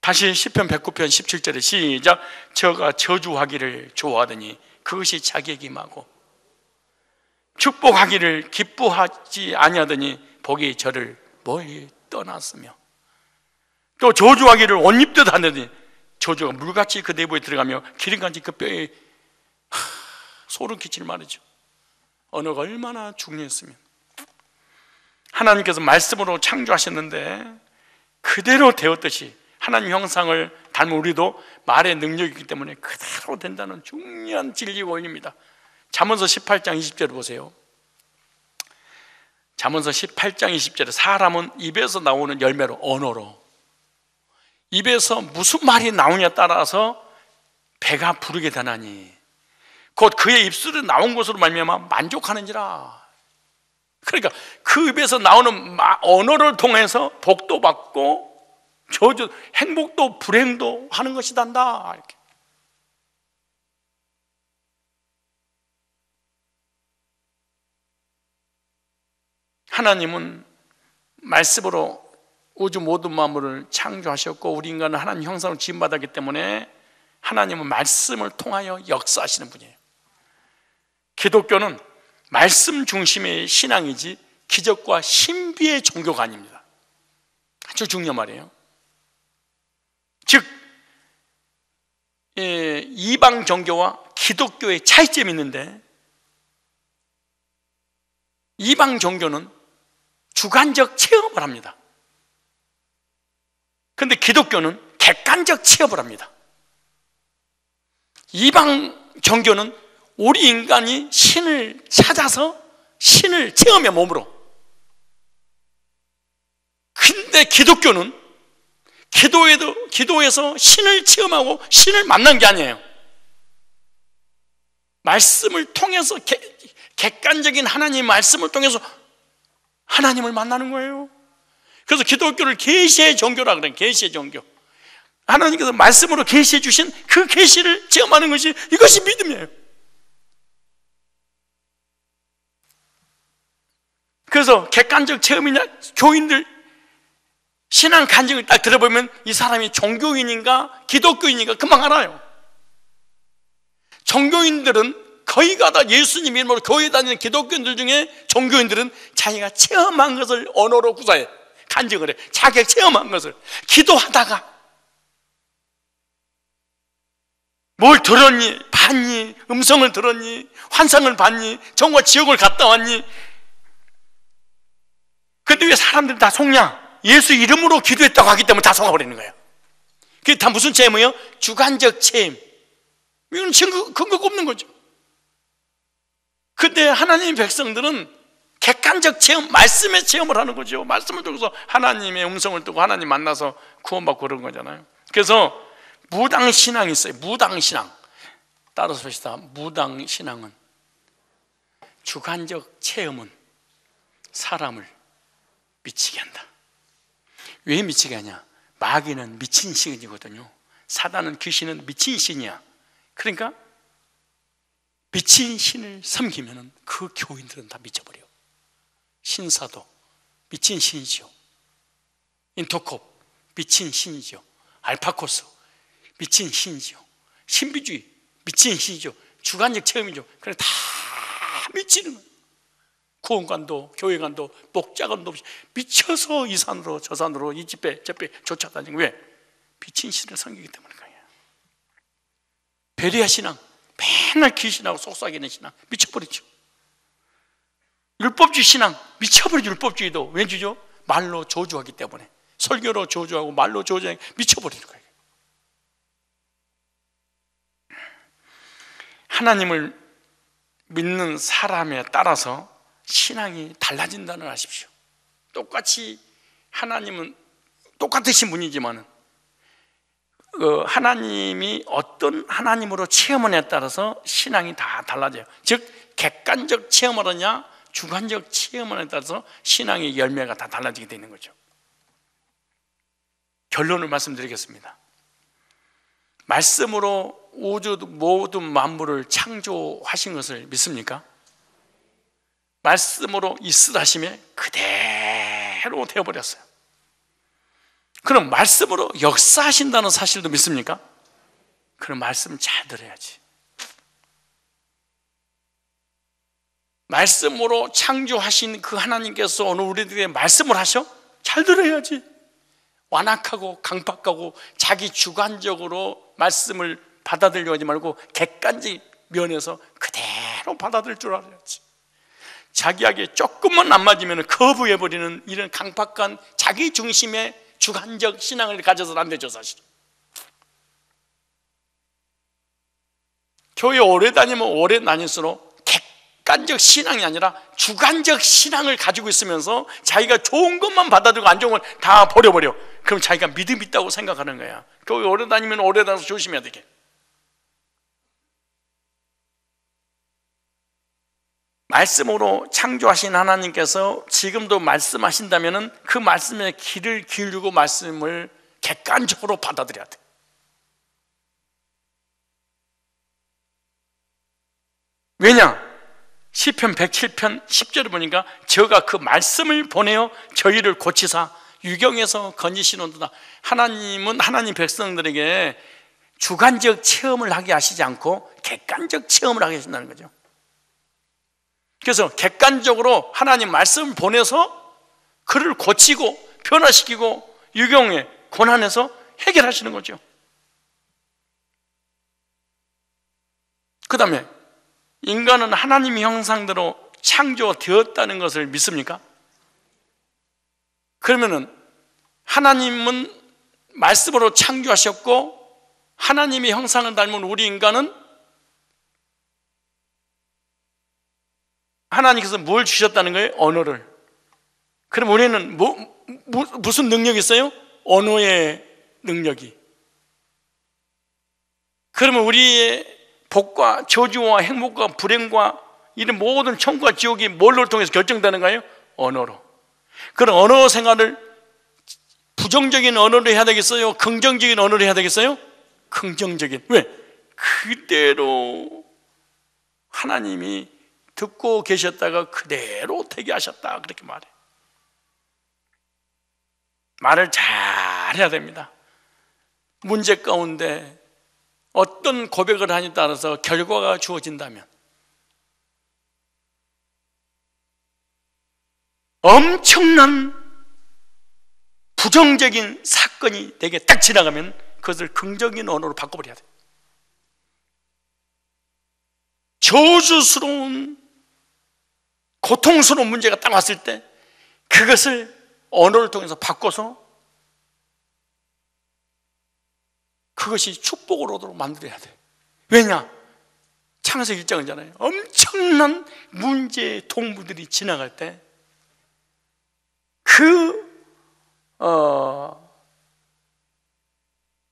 다시 시편 109편 17절에 시작. 저가 저주하기를 좋아하더니 그것이 자기에게 임하고 축복하기를 기뻐하지 아니하더니 복이 저를 멀리 떠났으며 또 저주하기를 옷입듯 하더니 저주가 물같이 그 내부에 들어가며 기름같이 그 뼈에 소름 끼칠 말이죠. 언어가 얼마나 중요했으면. 하나님께서 말씀으로 창조하셨는데 그대로 되었듯이 하나님 형상을 닮은 우리도 말의 능력이 있기 때문에 그대로 된다는 중요한 진리 원리입니다. 잠언서 18장 20절을 보세요. 잠언서 18장 20절에 사람은 입에서 나오는 열매로, 언어로, 입에서 무슨 말이 나오냐에 따라서 배가 부르게 되나니 곧 그의 입술에 나온 것으로 말미암아 만족하는지라. 그러니까 그 입에서 나오는 언어를 통해서 복도 받고 저주, 행복도 불행도 하는 것이단다. 이렇게. 하나님은 말씀으로 우주 모든 만물을 창조하셨고 우리 인간은 하나님 형상으로 지음받았기 때문에 하나님은 말씀을 통하여 역사하시는 분이에요. 기독교는 말씀 중심의 신앙이지 기적과 신비의 종교가 아닙니다. 아주 중요한 말이에요. 즉 이방 종교와 기독교의 차이점이 있는데 이방 종교는 주관적 체험을 합니다. 그런데 기독교는 객관적 체험을 합니다. 이방 종교는 우리 인간이 신을 찾아서 신을 체험해 몸으로. 근데 기독교는 기도에서 신을 체험하고 신을 만난 게 아니에요. 말씀을 통해서 객관적인 하나님의 말씀을 통해서 하나님을 만나는 거예요. 그래서 기독교를 계시의 종교라 그래요. 계시의 종교. 하나님께서 말씀으로 계시해 주신 그 계시를 체험하는 것이 이것이 믿음이에요. 그래서 객관적 체험이냐 교인들 신앙 간증을 딱 들어보면 이 사람이 종교인인가 기독교인인가 금방 알아요. 종교인들은 거의가 다 예수님 이름으로 교회 다니는 기독교인들 중에 종교인들은 자기가 체험한 것을 언어로 구사해 간증을 해. 자기가 체험한 것을 기도하다가 뭘 들었니? 봤니? 음성을 들었니? 환상을 봤니? 정과 지옥을 갔다 왔니? 근데 왜 사람들이 다 속냐? 예수 이름으로 기도했다고 하기 때문에 다 속아버리는 거예요. 그게 다 무슨 체험이에요? 주관적 체험. 이건 근거가 없는 거죠. 근데 하나님의 백성들은 객관적 체험, 말씀의 체험을 하는 거죠. 말씀을 통해서 하나님의 음성을 듣고 하나님 만나서 구원받고 그런 거잖아요. 그래서 무당신앙이 있어요. 무당신앙. 따라서 봅시다. 무당신앙은 주관적 체험은 사람을 미치게 한다. 왜 미치게 하냐? 마귀는 미친 신이거든요. 사단은 귀신은 미친 신이야. 그러니까 미친 신을 섬기면 그 교인들은 다 미쳐버려. 신사도 미친 신이죠. 인터콥 미친 신이죠. 알파코스 미친 신이죠. 신비주의 미친 신이죠. 주관적 체험이죠. 그래 다 미치는 거예요. 구원관도 교회관도 목자관도 없이 미쳐서 이 산으로 저 산으로 이 집에 저집에 쫓아다니는. 왜? 미친 신을 섬기기 때문인 거예요. 베리아 신앙, 맨날 귀신하고 속삭이는 신앙 미쳐버리죠. 율법주의 신앙 미쳐버리죠. 율법주의도 왠지죠? 말로 저주하기 때문에 설교로 저주하고 말로 저주하기 미쳐버리는 거예요. 하나님을 믿는 사람에 따라서 신앙이 달라진다는 걸 아십시오. 똑같이 하나님은 똑같으신 분이지만 하나님이 어떤 하나님으로 체험하냐에 따라서 신앙이 다 달라져요. 즉 객관적 체험을 하냐 주관적 체험에 따라서 신앙의 열매가 다 달라지게 되는 거죠. 결론을 말씀드리겠습니다. 말씀으로 우주 모든 만물을 창조하신 것을 믿습니까? 말씀으로 있으라 하심에 그대로 되어버렸어요. 그럼 말씀으로 역사하신다는 사실도 믿습니까? 그럼 말씀 잘 들어야지. 말씀으로 창조하신 그 하나님께서 오늘 우리들에게 말씀을 하셔? 잘 들어야지. 완악하고 강박하고 자기 주관적으로 말씀을 받아들이려 하지 말고 객관적 면에서 그대로 받아들일 줄 알아야지. 자기에게 조금만 안 맞으면 거부해버리는 이런 강박한 자기 중심의 주관적 신앙을 가져서는 안 되죠, 사실. 교회 오래 다니면 오래 다닐수록 객관적 신앙이 아니라 주관적 신앙을 가지고 있으면서 자기가 좋은 것만 받아들이고 안 좋은 걸 다 버려버려. 그럼 자기가 믿음 있다고 생각하는 거야. 교회 오래 다니면 오래 다녀서 조심해야 되게. 말씀으로 창조하신 하나님께서 지금도 말씀하신다면 그 말씀에 귀를 기울이고 말씀을 객관적으로 받아들여야 돼. 왜냐? 시편 107편 10절을 보니까 저가 그 말씀을 보내어 저희를 고치사 유경에서 건지시는도다. 하나님은 하나님 백성들에게 주관적 체험을 하게 하시지 않고 객관적 체험을 하게 하신다는 거죠. 그래서 객관적으로 하나님 말씀을 보내서 그를 고치고 변화시키고 유경에 고난에서 해결하시는 거죠. 그 다음에 인간은 하나님의 형상대로 창조되었다는 것을 믿습니까? 그러면은 하나님은 말씀으로 창조하셨고 하나님의 형상을 닮은 우리 인간은 하나님께서 뭘 주셨다는 거예요? 언어를. 그럼 우리는 무슨 능력이 있어요? 언어의 능력이. 그러면 우리의 복과 저주와 행복과 불행과 이런 모든 천국과 지옥이 뭘로 통해서 결정되는 거예요? 언어로. 그럼 언어 생활을 부정적인 언어로 해야 되겠어요? 긍정적인 언어로 해야 되겠어요? 긍정적인. 왜? 그대로 하나님이 듣고 계셨다가 그대로 되게 하셨다, 그렇게 말해. 말을 잘 해야 됩니다. 문제 가운데 어떤 고백을 하냐에 따라서 결과가 주어진다면 엄청난 부정적인 사건이 내게 딱 지나가면 그것을 긍정적인 언어로 바꿔버려야 돼. 저주스러운 고통스러운 문제가 딱 왔을 때 그것을 언어를 통해서 바꿔서 그것이 축복으로 오도록 만들어야 돼. 왜냐? 창세기 1장이잖아요. 엄청난 문제의 동부들이 지나갈 때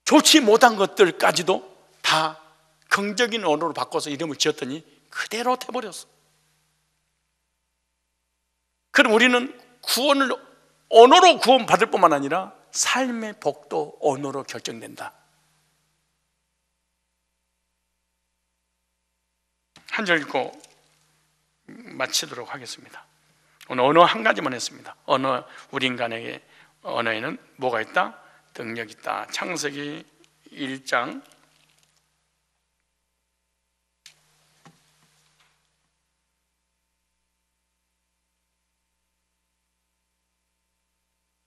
좋지 못한 것들까지도 다 긍정적인 언어로 바꿔서 이름을 지었더니 그대로 돼버렸어. 그럼 우리는 구원을 언어로 구원받을 뿐만 아니라 삶의 복도 언어로 결정된다. 한 절 읽고 마치도록 하겠습니다. 오늘 언어 한 가지만 했습니다. 언어, 우리 인간에게 언어에는 뭐가 있다? 능력이 있다. 창세기 1장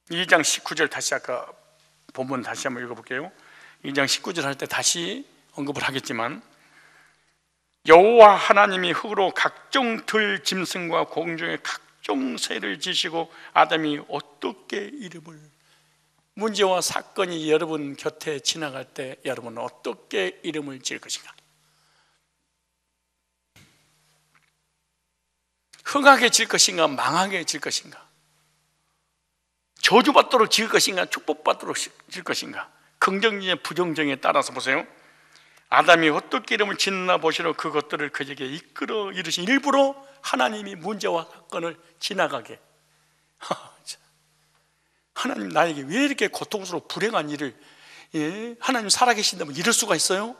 2장 19절 다시 아까 본문 다시 한번 읽어볼게요. 2장 19절 할 때 다시 언급을 하겠지만 여호와 하나님이 흙으로 각종 들 짐승과 공중의 각종 새를 지시고 아담이 어떻게 이름을, 문제와 사건이 여러분 곁에 지나갈 때 여러분은 어떻게 이름을 지을 것인가? 흥하게 질 것인가 망하게 질 것인가, 저주받도록 질 것인가 축복받도록 질 것인가, 긍정적인 부정적에 따라서 보세요. 아담이 어떻게 이름을 짓나 보시러 그것들을 그에게 이끌어 이르신, 일부러 하나님이 문제와 사건을 지나가게. 하나님 나에게 왜 이렇게 고통스럽고 불행한 일을, 하나님 살아계신다면 이럴 수가 있어요?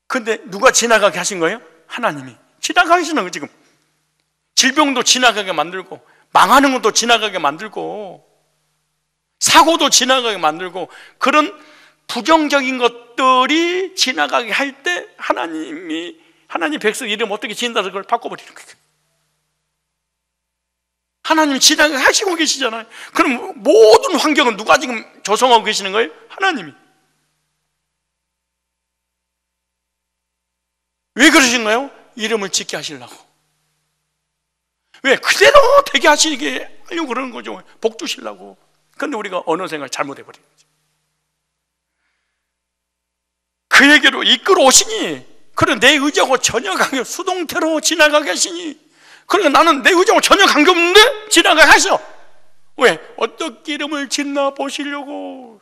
근데 누가 지나가게 하신 거예요? 하나님이 지나가게 하시는 거예요. 지금 질병도 지나가게 만들고, 망하는 것도 지나가게 만들고, 사고도 지나가게 만들고, 그런 부정적인 것들이 지나가게 할 때 하나님 백성 이름 어떻게 지은다서 그걸 바꿔버리는 거예요. 하나님 지나가게 하시고 계시잖아요. 그럼 모든 환경은 누가 지금 조성하고 계시는 거예요? 하나님이. 왜 그러신가요? 이름을 짓게 하시려고. 왜? 그대로 되게 하시게 하려고 그러는 거죠. 복 주시려고. 그런데 우리가 언어 생활 잘못해버린 거죠. 그에게로 이끌어 오시니, 그래 내 의지하고 전혀 관계, 수동태로 지나가게 하시니, 그러니까 나는 내 의지하고 전혀 관계없는데 지나가게 하셔. 왜? 어떻게 이름을 짓나 보시려고.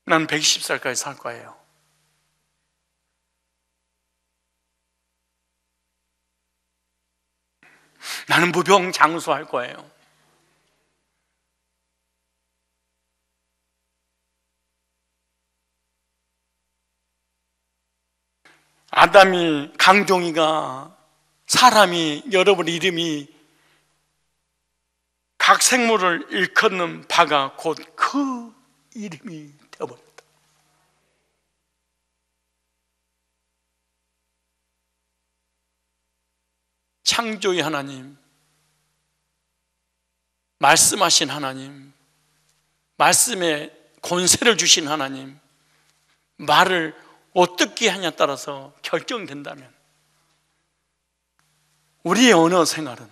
난 120살까지 살 거예요. 나는 무병장수할 거예요. 아담이, 강종이가, 사람이, 여러분 이름이 각 생물을 일컫는 바가 곧 그 이름이 되어버렸다. 창조의 하나님, 말씀하신 하나님, 말씀에 권세를 주신 하나님, 말을 어떻게 하냐에 따라서 결정된다면 우리의 언어 생활은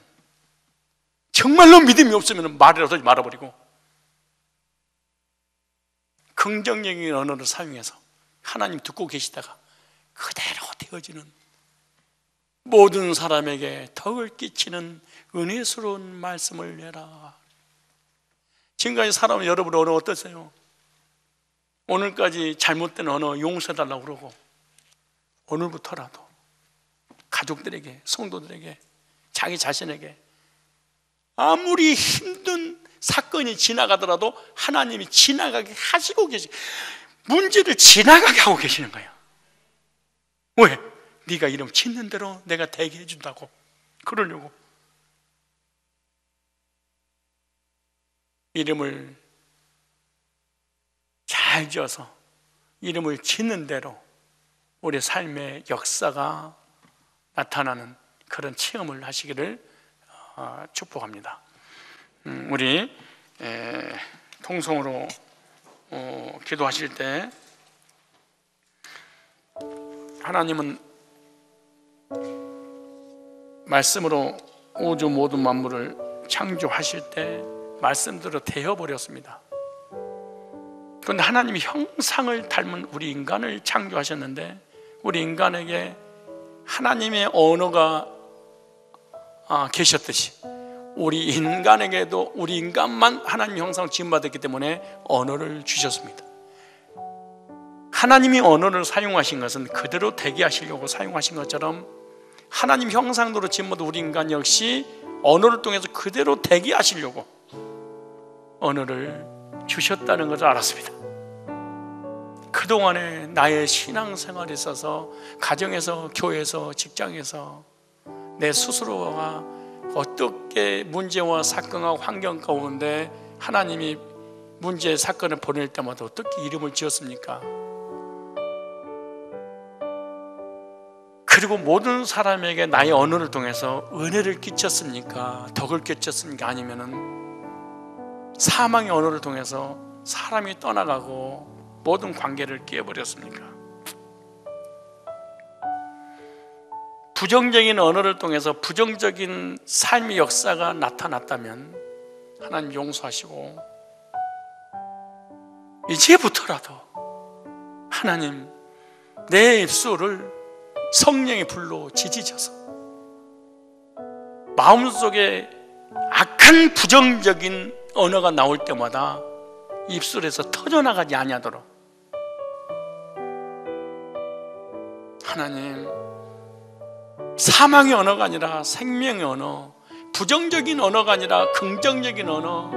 정말로 믿음이 없으면 말이라도 하지 말아버리고 긍정적인 언어를 사용해서 하나님 듣고 계시다가 그대로 되어지는, 모든 사람에게 덕을 끼치는 은혜스러운 말씀을 해라. 지금까지 살아온 여러분의 언어 어떠세요? 오늘까지 잘못된 언어 용서해달라고 그러고, 오늘부터라도 가족들에게, 성도들에게, 자기 자신에게 아무리 힘든 사건이 지나가더라도 하나님이 지나가게 하시고 계시, 문제를 지나가게 하고 계시는 거예요. 왜? 네가 이름 짓는 대로 내가 되게 해준다고. 그러려고 이름을 잘 지어서 이름을 짓는 대로 우리 삶의 역사가 나타나는 그런 체험을 하시기를 축복합니다. 우리 통성으로 기도하실 때, 하나님은 말씀으로 우주 모든 만물을 창조하실 때 말씀대로 되어버렸습니다. 그런데 하나님이 형상을 닮은 우리 인간을 창조하셨는데, 우리 인간에게 하나님의 언어가 계셨듯이 우리 인간에게도 우리 인간만 하나님 형상을 지음받았기 때문에 언어를 주셨습니다. 하나님이 언어를 사용하신 것은 그대로 되게 하시려고 사용하신 것처럼, 하나님 형상대로 지음받은 우리 인간 역시 언어를 통해서 그대로 되게 하시려고 언어를 주셨다는 것을 알았습니다. 그동안에 나의 신앙생활에 있어서, 가정에서, 교회에서, 직장에서 내 스스로가 어떻게 문제와 사건과 환경 가운데 하나님이 문제, 사건을 보낼 때마다 어떻게 이름을 지었습니까? 그리고 모든 사람에게 나의 언어를 통해서 은혜를 끼쳤습니까? 덕을 끼쳤습니까? 아니면은 사망의 언어를 통해서 사람이 떠나가고 모든 관계를 깨버렸습니까? 부정적인 언어를 통해서 부정적인 삶의 역사가 나타났다면 하나님 용서하시고 이제부터라도 하나님 내 입술을 성령의 불로 지지셔서 마음속에 악한 부정적인 언어가 나올 때마다 입술에서 터져나가지 아니하도록 하나님 사망의 언어가 아니라 생명의 언어, 부정적인 언어가 아니라 긍정적인 언어,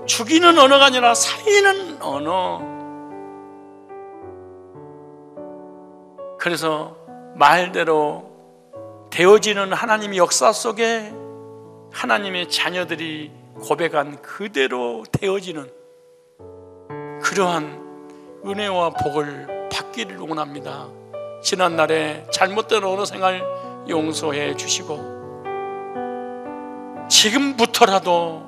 죽이는 언어가 아니라 살리는 언어. 그래서 말대로 되어지는 하나님의 역사 속에 하나님의 자녀들이 고백한 그대로 되어지는 그러한 은혜와 복을 받기를 원합니다. 지난날에 잘못된 언어 생활 용서해 주시고 지금부터라도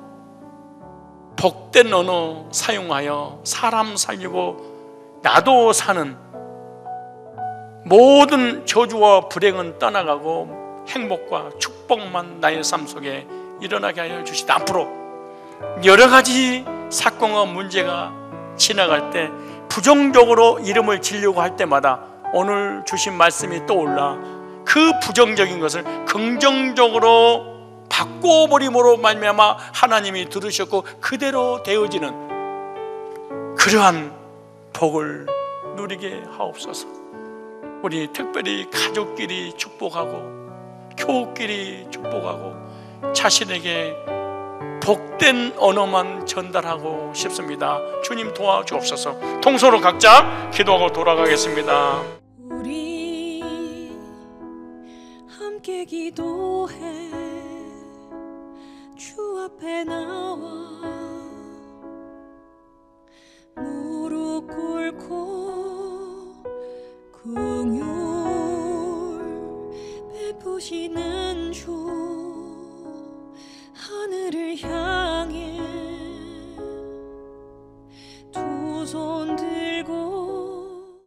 복된 언어 사용하여 사람 살리고 나도 사는 모든 저주와 불행은 떠나가고 행복과 축복만 나의 삶 속에 일어나게 하여 주시다. 앞으로 여러 가지 사건과 문제가 지나갈 때 부정적으로 이름을 지려고 할 때마다 오늘 주신 말씀이 떠올라 그 부정적인 것을 긍정적으로 바꿔버림으로 말미암아 하나님이 들으셨고 그대로 되어지는 그러한 복을 누리게 하옵소서. 우리 특별히 가족끼리 축복하고 교우끼리 축복하고 자신에게 복된 언어만 전달하고 싶습니다. 주님 도와주옵소서. 통소로 각자 기도하고 돌아가겠습니다. 우리 함께 기도해 주 앞에 나와 무릎 꿇고 긍휼 베푸시는 주